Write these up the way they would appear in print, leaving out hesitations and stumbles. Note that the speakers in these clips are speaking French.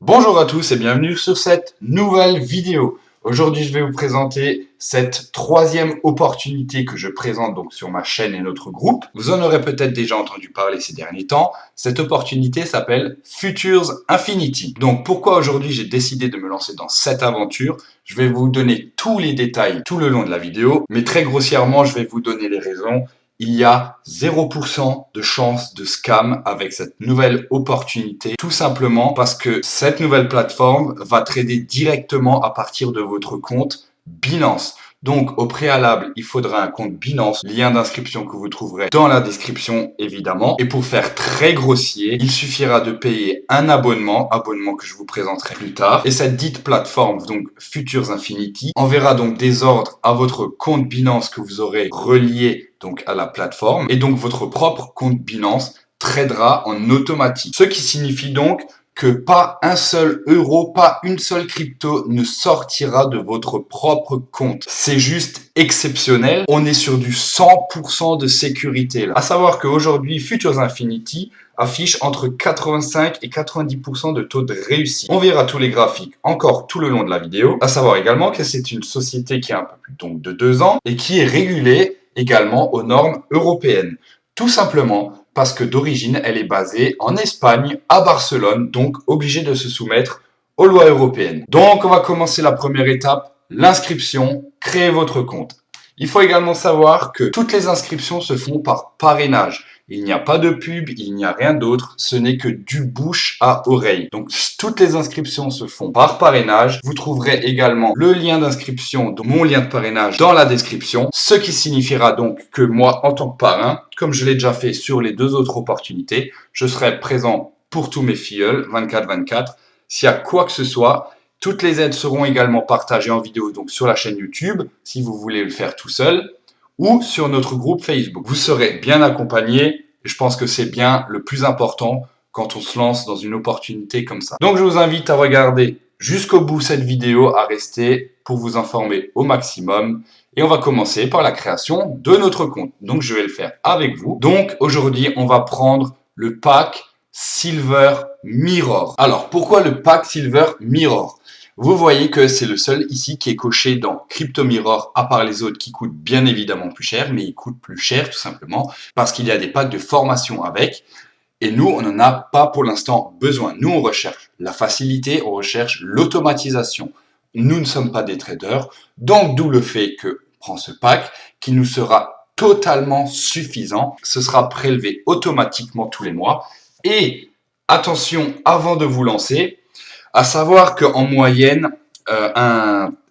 Bonjour à tous et bienvenue sur cette nouvelle vidéo. Aujourd'hui, je vais vous présenter cette troisième opportunité que je présente donc sur ma chaîne et notre groupe. Vous en aurez peut-être déjà entendu parler ces derniers temps. Cette opportunité s'appelle Futures Infinity. Donc pourquoi aujourd'hui j'ai décidé de me lancer dans cette aventure? Je vais vous donner tous les détails tout le long de la vidéo, mais très grossièrement, je vais vous donner les raisons. Il y a 0% de chance de scam avec cette nouvelle opportunité, tout simplement parce que cette nouvelle plateforme va trader directement à partir de votre compte Binance. Donc, au préalable, il faudra un compte Binance, lien d'inscription que vous trouverez dans la description, évidemment. Et pour faire très grossier, il suffira de payer un abonnement que je vous présenterai plus tard. Et cette dite plateforme, donc Futures Infinity, enverra donc des ordres à votre compte Binance que vous aurez relié donc à la plateforme. Et donc, votre propre compte Binance tradera en automatique. Ce qui signifie donc que pas un seul euro, pas une seule crypto ne sortira de votre propre compte. C'est juste exceptionnel. On est sur du 100% de sécurité là. À savoir qu'aujourd'hui, Futures Infinity affiche entre 85 et 90% de taux de réussite. On verra tous les graphiques encore tout le long de la vidéo. À savoir également que c'est une société qui a un peu plus donc de 2 ans et qui est régulée également aux normes européennes. Tout simplement parce que d'origine, elle est basée en Espagne, à Barcelone, donc obligée de se soumettre aux lois européennes. Donc, on va commencer la première étape, l'inscription, créer votre compte. Il faut également savoir que toutes les inscriptions se font par parrainage. Il n'y a pas de pub, il n'y a rien d'autre, ce n'est que du bouche à oreille. Donc toutes les inscriptions se font par parrainage. Vous trouverez également le lien d'inscription de mon lien de parrainage dans la description, ce qui signifiera donc que moi, en tant que parrain, comme je l'ai déjà fait sur les deux autres opportunités, je serai présent pour tous mes filleuls, 24/24. S'il y a quoi que ce soit, toutes les aides seront également partagées en vidéo donc sur la chaîne YouTube, si vous voulez le faire tout seul, ou sur notre groupe Facebook. Vous serez bien accompagné et je pense que c'est bien le plus important quand on se lance dans une opportunité comme ça. Donc je vous invite à regarder jusqu'au bout cette vidéo, à rester pour vous informer au maximum. Et on va commencer par la création de notre compte. Donc je vais le faire avec vous. Donc aujourd'hui, on va prendre le pack Silver Mirror. Alors pourquoi le pack Silver Mirror? Vous voyez que c'est le seul ici qui est coché dans Crypto Mirror, à part les autres qui coûtent bien évidemment plus cher, mais ils coûtent plus cher tout simplement parce qu'il y a des packs de formation avec. Et nous, on n'en a pas pour l'instant besoin. Nous, on recherche la facilité, on recherche l'automatisation. Nous ne sommes pas des traders, donc d'où le fait que prend ce pack qui nous sera totalement suffisant. Ce sera prélevé automatiquement tous les mois. Et attention, avant de vous lancer, à savoir qu'en moyenne,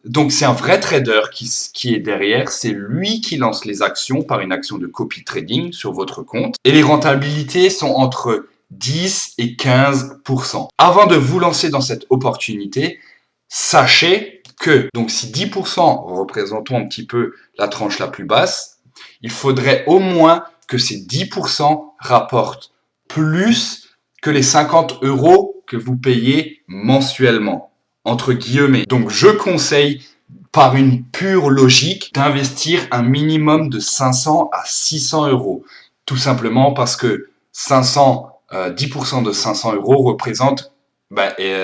donc c'est un vrai trader qui est derrière, c'est lui qui lance les actions par une action de copy trading sur votre compte. Et les rentabilités sont entre 10 et 15%. Avant de vous lancer dans cette opportunité, sachez que, donc si 10%, représentons un petit peu la tranche la plus basse, il faudrait au moins que ces 10% rapportent plus que les 50 euros que vous payez mensuellement, entre guillemets. Donc je conseille, par une pure logique, d'investir un minimum de 500 à 600 euros. Tout simplement parce que 10% de 500 euros représente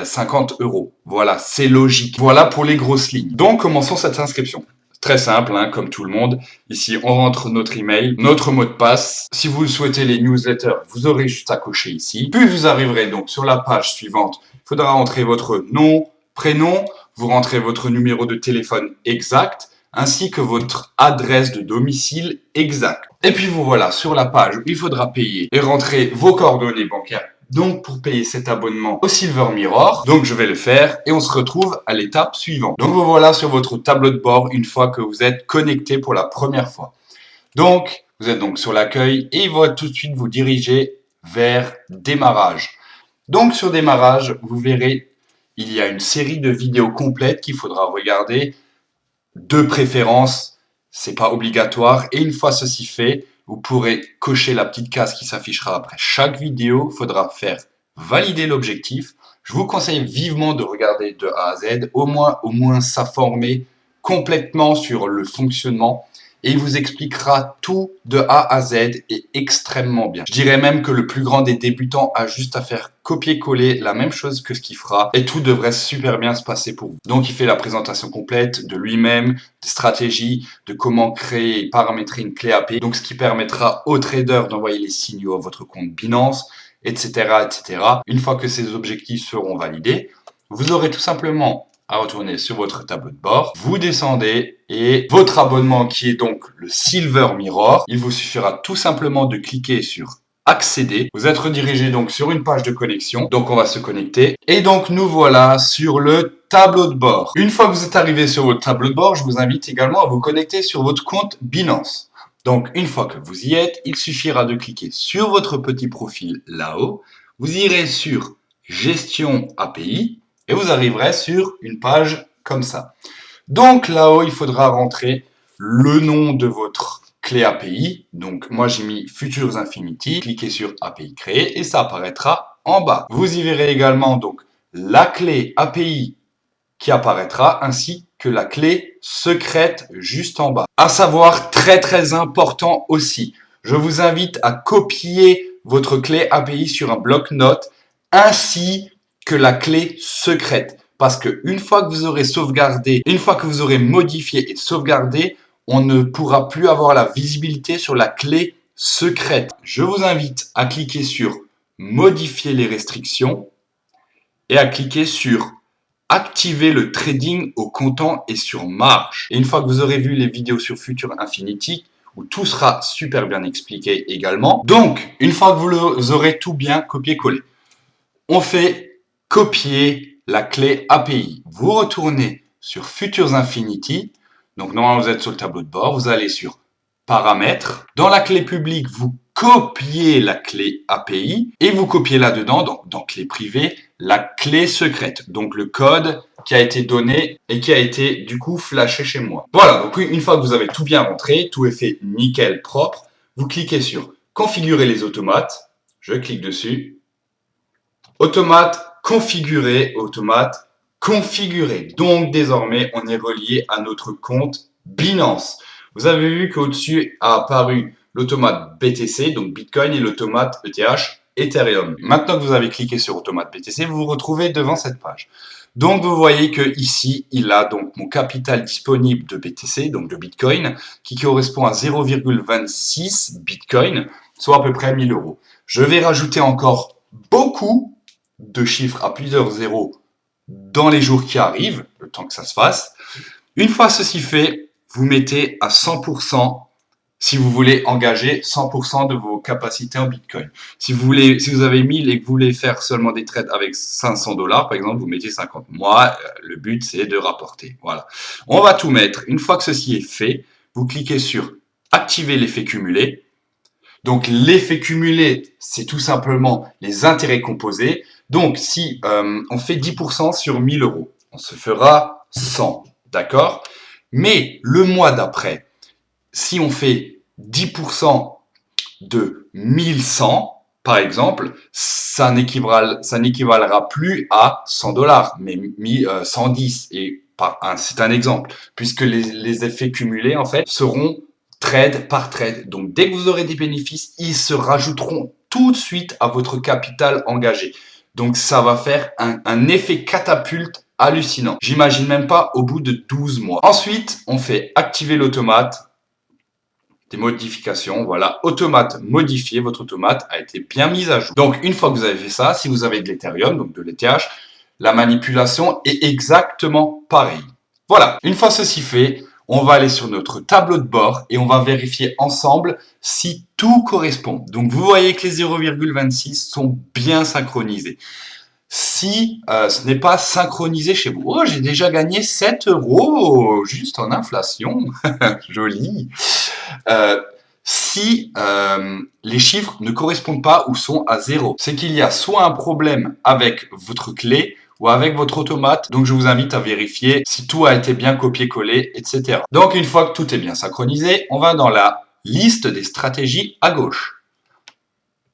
50 euros. Voilà, c'est logique. Voilà pour les grosses lignes. Donc commençons cette inscription. Très simple, hein, comme tout le monde. Ici, on rentre notre email, notre mot de passe. Si vous souhaitez les newsletters, vous aurez juste à cocher ici. Puis vous arriverez donc sur la page suivante. Il faudra rentrer votre nom, prénom. Vous rentrez votre numéro de téléphone exact, ainsi que votre adresse de domicile exacte. Et puis vous voilà sur la page où il faudra payer et rentrer vos coordonnées bancaires. Donc pour payer cet abonnement au Silver Mirror, donc je vais le faire et on se retrouve à l'étape suivante. Donc vous voilà sur votre tableau de bord une fois que vous êtes connecté pour la première fois. Donc vous êtes donc sur l'accueil et il va tout de suite vous diriger vers démarrage. Donc sur démarrage, vous verrez, il y a une série de vidéos complètes qu'il faudra regarder, de préférence, c'est pas obligatoire. Et une fois ceci fait, vous pourrez cocher la petite case qui s'affichera après chaque vidéo. Il faudra faire valider l'objectif. Je vous conseille vivement de regarder de A à Z, au moins s'informer complètement sur le fonctionnement. et il vous expliquera tout de A à Z et extrêmement bien. Je dirais même que le plus grand des débutants a juste à faire copier-coller la même chose que ce qu'il fera et tout devrait super bien se passer pour vous. Donc il fait la présentation complète de lui-même, des stratégies, de comment créer et paramétrer une clé API, donc ce qui permettra aux traders d'envoyer les signaux à votre compte Binance, etc., etc. Une fois que ces objectifs seront validés, vous aurez tout simplement à retourner sur votre tableau de bord, vous descendez et votre abonnement qui est donc le Silver Mirror, il vous suffira tout simplement de cliquer sur accéder. Vous êtes redirigé donc sur une page de connexion, donc on va se connecter et donc nous voilà sur le tableau de bord. Une fois que vous êtes arrivé sur votre tableau de bord, je vous invite également à vous connecter sur votre compte Binance. Donc une fois que vous y êtes, il suffira de cliquer sur votre petit profil là-haut, vous irez sur Gestion API, et vous arriverez sur une page comme ça. Donc là-haut, il faudra rentrer le nom de votre clé API. Donc moi, j'ai mis Futures Infinity. Cliquez sur API créer et ça apparaîtra en bas. Vous y verrez également donc la clé API qui apparaîtra ainsi que la clé secrète juste en bas. À savoir, très important aussi, je vous invite à copier votre clé API sur un bloc-notes ainsi que la clé secrète. Parce que une fois que vous aurez sauvegardé, une fois que vous aurez modifié et sauvegardé, on ne pourra plus avoir la visibilité sur la clé secrète. Je vous invite à cliquer sur modifier les restrictions et à cliquer sur activer le trading au comptant et sur marge. Et une fois que vous aurez vu les vidéos sur Future Infinity, où tout sera super bien expliqué également. Donc, une fois que vous aurez tout bien copié-collé, on fait copier la clé API. Vous retournez sur Futures Infinity. Donc, normalement, vous êtes sur le tableau de bord. Vous allez sur Paramètres. Dans la clé publique, vous copiez la clé API et vous copiez là-dedans, donc dans clé privée, la clé secrète. Donc, le code qui a été donné et qui a été du coup flashé chez moi. Voilà, donc une fois que vous avez tout bien rentré, tout est fait nickel, propre, vous cliquez sur Configurer les automates. Je clique dessus. Automate configuré, automate configuré. Donc désormais, on est relié à notre compte Binance. Vous avez vu qu'au-dessus a apparu l'automate BTC, donc Bitcoin, et l'automate ETH, Ethereum. Maintenant que vous avez cliqué sur automate BTC, vous vous retrouvez devant cette page. Donc vous voyez que ici, il a donc mon capital disponible de BTC, donc de Bitcoin, qui correspond à 0,26 Bitcoin, soit à peu près 1000 euros. Je vais rajouter encore beaucoup de chiffres à plusieurs zéros dans les jours qui arrivent, le temps que ça se fasse. Une fois ceci fait, vous mettez à 100% si vous voulez engager 100% de vos capacités en Bitcoin. Si vous avez 1000 et que vous voulez faire seulement des trades avec 500 $, par exemple, vous mettez 50. Moi, le but, c'est de rapporter. Voilà. On va tout mettre. Une fois que ceci est fait, vous cliquez sur activer l'effet cumulé. Donc, l'effet cumulé, c'est tout simplement les intérêts composés. Donc, si on fait 10% sur 1000 euros, on se fera 100, d'accord? Mais le mois d'après, si on fait 10% de 1100, par exemple, ça n'équivalera plus à 100 $, mais 110. Et c'est un exemple, puisque les effets cumulés, en fait, seront trade par trade. Donc, dès que vous aurez des bénéfices, ils se rajouteront tout de suite à votre capital engagé. Donc, ça va faire un effet catapulte hallucinant. J'imagine même pas au bout de 12 mois. Ensuite, on fait activer l'automate. Des modifications, voilà, automate modifié, votre automate a été bien mis à jour. Donc, une fois que vous avez fait ça, si vous avez de l'Ethereum, donc de l'ETH, la manipulation est exactement pareille. Voilà, une fois ceci fait, on va aller sur notre tableau de bord et on va vérifier ensemble si tout correspond. Donc, vous voyez que les 0,26 sont bien synchronisés. Si ce n'est pas synchronisé chez vous, oh, j'ai déjà gagné 7 € juste en inflation, joli. Si les chiffres ne correspondent pas ou sont à 0, c'est qu'il y a soit un problème avec votre clé ou avec votre automate. Donc, je vous invite à vérifier si tout a été bien copié-collé, etc. Donc, une fois que tout est bien synchronisé, on va dans la liste des stratégies à gauche.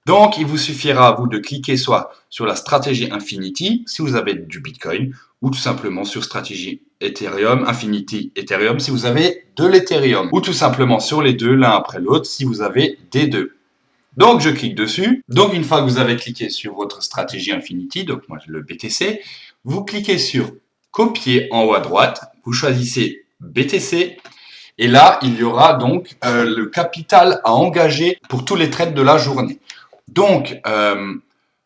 Donc, il vous suffira à vous de cliquer soit sur la stratégie Infinity, si vous avez du Bitcoin, ou tout simplement sur stratégie Ethereum, Infinity Ethereum, si vous avez de l'Ethereum, ou tout simplement sur les deux, l'un après l'autre, si vous avez des deux. Donc, je clique dessus. Donc, une fois que vous avez cliqué sur votre stratégie Infinity, donc moi, le BTC, vous cliquez sur copier en haut à droite, vous choisissez BTC, et là, il y aura donc le capital à engager pour tous les trades de la journée. Donc,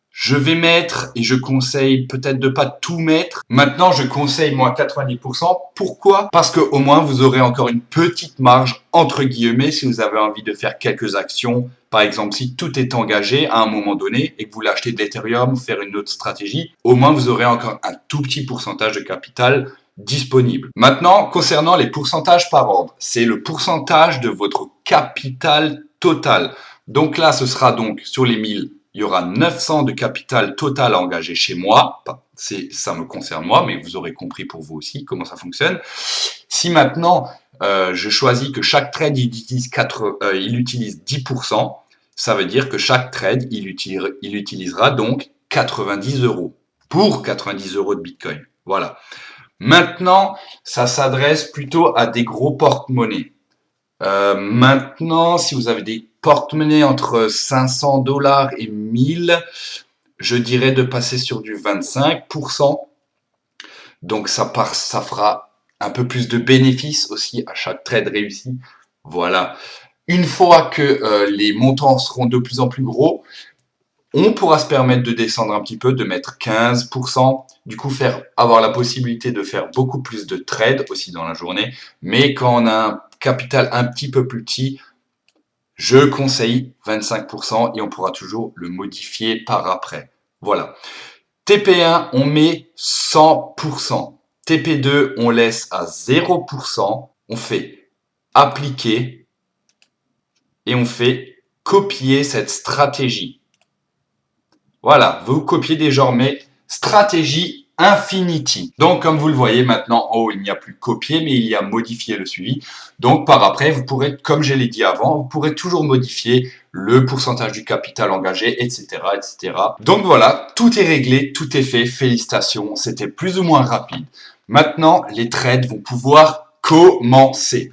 je vais mettre, et je conseille peut-être de pas tout mettre. Maintenant, je conseille moi 90%. Pourquoi? Parce que au moins vous aurez encore une petite marge entre guillemets si vous avez envie de faire quelques actions. Par exemple, si tout est engagé à un moment donné et que vous voulez acheter de l'Ethereum, faire une autre stratégie, au moins vous aurez encore un tout petit pourcentage de capital disponible. Maintenant, concernant les pourcentages par ordre, c'est le pourcentage de votre capital total. Donc là, ce sera donc sur les 1000. Il y aura 900 de capital total à engager chez moi. Ça me concerne moi, mais vous aurez compris pour vous aussi comment ça fonctionne. Si maintenant, je choisis que chaque trade, il utilise 10%, ça veut dire que chaque trade, il utilisera donc 90 euros pour 90 euros de Bitcoin. Voilà. Maintenant, ça s'adresse plutôt à des gros porte-monnaies. Maintenant, si vous avez des porte-monnaies entre 500 dollars et 1000, je dirais de passer sur du 25%. Donc ça fera un peu plus de bénéfices aussi à chaque trade réussi. Voilà. Une fois que les montants seront de plus en plus gros, on pourra se permettre de descendre un petit peu, de mettre 15%. Du coup, avoir la possibilité de faire beaucoup plus de trades aussi dans la journée. Mais quand on a un capital un petit peu plus petit, je conseille 25% et on pourra toujours le modifier par après. Voilà. TP1, on met 100%. TP2, on laisse à 0%. On fait appliquer et on fait copier cette stratégie. Voilà, vous copiez désormais stratégie Infinity. Donc, comme vous le voyez maintenant, en haut, il n'y a plus copier, mais il y a modifier le suivi. Donc, par après, vous pourrez, comme je l'ai dit avant, vous pourrez toujours modifier le pourcentage du capital engagé, etc., etc. Donc voilà, tout est réglé, tout est fait. Félicitations, c'était plus ou moins rapide. Maintenant, les trades vont pouvoir commencer.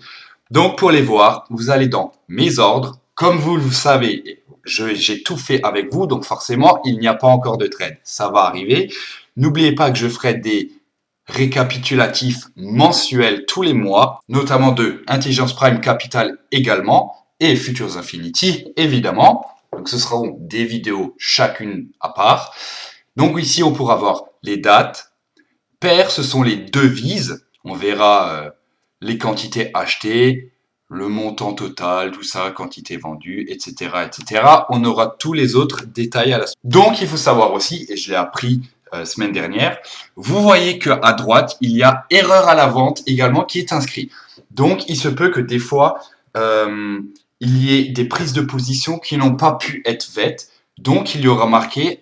Donc, pour les voir, vous allez dans mes ordres. Comme vous le savez, j'ai tout fait avec vous, donc forcément, il n'y a pas encore de trade. Ça va arriver. N'oubliez pas que je ferai des récapitulatifs mensuels tous les mois, notamment de Intelligence Prime Capital également, et Futures Infinity, évidemment. Donc, ce seront des vidéos chacune à part. Donc, ici, on pourra voir les dates. Pair, ce sont les devises. On verra les quantités achetées, le montant total, tout ça, quantité vendue, etc., etc. On aura tous les autres détails à la suite. Donc, il faut savoir aussi, et je l'ai appris semaine dernière, vous voyez que à droite, il y a erreur à la vente également qui est inscrit. Donc, il se peut que des fois, il y ait des prises de position qui n'ont pas pu être faites. Donc, il y aura marqué,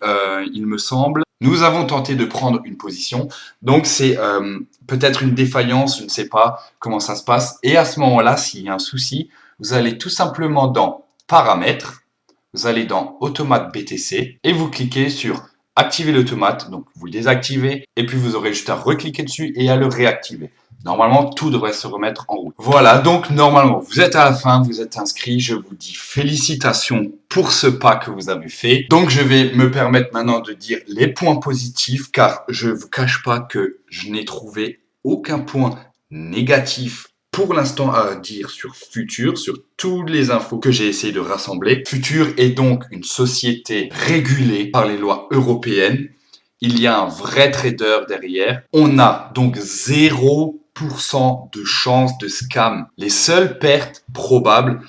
il me semble, nous avons tenté de prendre une position. Donc, c'est peut-être une défaillance, je ne sais pas comment ça se passe. Et à ce moment-là, s'il y a un souci, vous allez tout simplement dans Paramètres, vous allez dans Automate BTC et vous cliquez sur Activer l'automate. Donc, vous le désactivez et puis vous aurez juste à recliquer dessus et à le réactiver. Normalement, tout devrait se remettre en route. Voilà, donc normalement, vous êtes à la fin, vous êtes inscrit. Je vous dis félicitations pour ce pas que vous avez fait. Donc, je vais me permettre maintenant de dire les points positifs, car je ne vous cache pas que je n'ai trouvé aucun point négatif pour l'instant à dire sur Futur, sur toutes les infos que j'ai essayé de rassembler. Futur est donc une société régulée par les lois européennes. Il y a un vrai trader derrière. On a donc 0% de chance de scam. Les seules pertes probables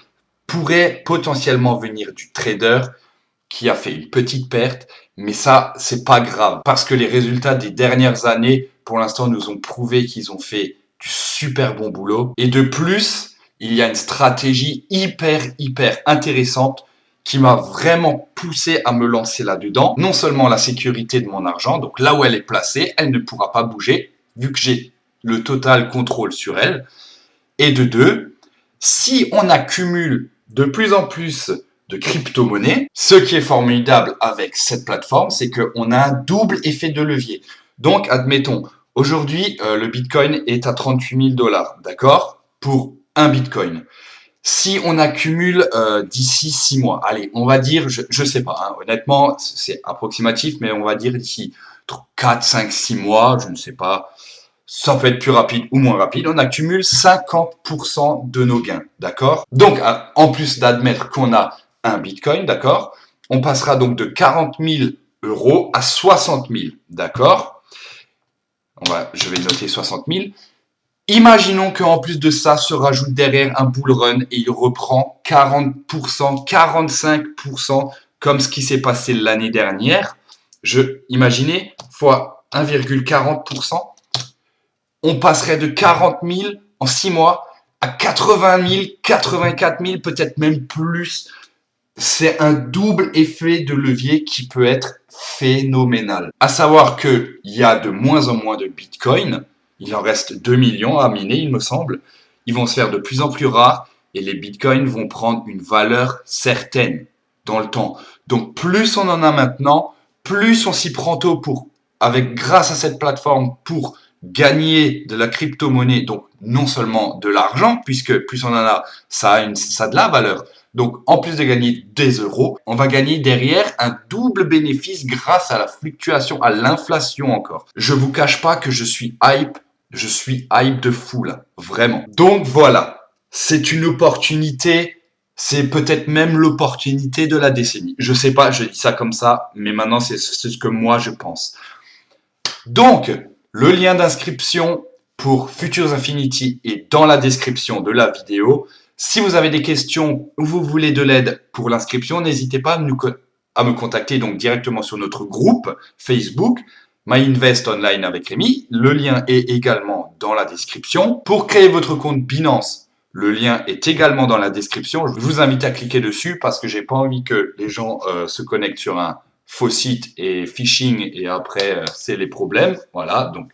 pourraient potentiellement venir du trader qui a fait une petite perte, mais ça, c'est pas grave parce que les résultats des dernières années, pour l'instant, nous ont prouvé qu'ils ont fait du super bon boulot. Et de plus, il y a une stratégie hyper intéressante qui m'a vraiment poussé à me lancer là-dedans. Non seulement la sécurité de mon argent, donc là où elle est placée, elle ne pourra pas bouger, vu que j'ai le total contrôle sur elle. Et de deux, si on accumule de plus en plus de crypto-monnaie. Ce qui est formidable avec cette plateforme, c'est qu'on a un double effet de levier. Donc, admettons, aujourd'hui, le Bitcoin est à 38 000 $, d'accord? Pour un Bitcoin. Si on accumule d'ici 6 mois, allez, on va dire, je sais pas, hein, honnêtement, c'est approximatif, mais on va dire d'ici 4, 5, 6 mois, je ne sais pas, ça peut être plus rapide ou moins rapide, on accumule 50% de nos gains, d'accord? Donc, en plus d'admettre qu'on a un Bitcoin, d'accord, on passera donc de 40 000 € à 60 000, d'accord? Je vais noter 60 000. Imaginons qu'en plus de ça se rajoute derrière un bull run et il reprend 40%, 45% comme ce qui s'est passé l'année dernière. Imaginez fois 1,40%, on passerait de 40 000 en 6 mois à 80 000, 84 000, peut-être même plus. C'est un double effet de levier qui peut être phénoménal. À savoir qu'il y a de moins en moins de Bitcoin. Il en reste 2 millions à miner, il me semble. Ils vont se faire de plus en plus rares et les bitcoins vont prendre une valeur certaine dans le temps. Donc plus on en a maintenant, plus on s'y prend tôt grâce à cette plateforme pour gagner de la crypto-monnaie, donc non seulement de l'argent, puisque plus on en a, ça a de la valeur. Donc, en plus de gagner des euros, on va gagner derrière un double bénéfice grâce à la fluctuation, à l'inflation encore. Je vous cache pas que je suis hype de fou là, vraiment. Donc voilà, c'est une opportunité, c'est peut-être même l'opportunité de la décennie. Je sais pas, je dis ça comme ça, mais maintenant c'est ce que moi je pense. Donc, le lien d'inscription pour Futures Infinity est dans la description de la vidéo. Si vous avez des questions ou vous voulez de l'aide pour l'inscription, n'hésitez pas à me contacter donc directement sur notre groupe Facebook My Invest Online avec Rémi. Le lien est également dans la description. Pour créer votre compte Binance, le lien est également dans la description. Je vous invite à cliquer dessus parce que j'ai pas envie que les gens se connectent sur un faux site et phishing et après c'est les problèmes. Voilà, donc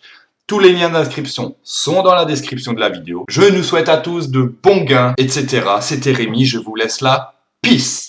tous les liens d'inscription sont dans la description de la vidéo. Je nous souhaite à tous de bons gains, etc. C'était Rémi, je vous laisse là. Peace!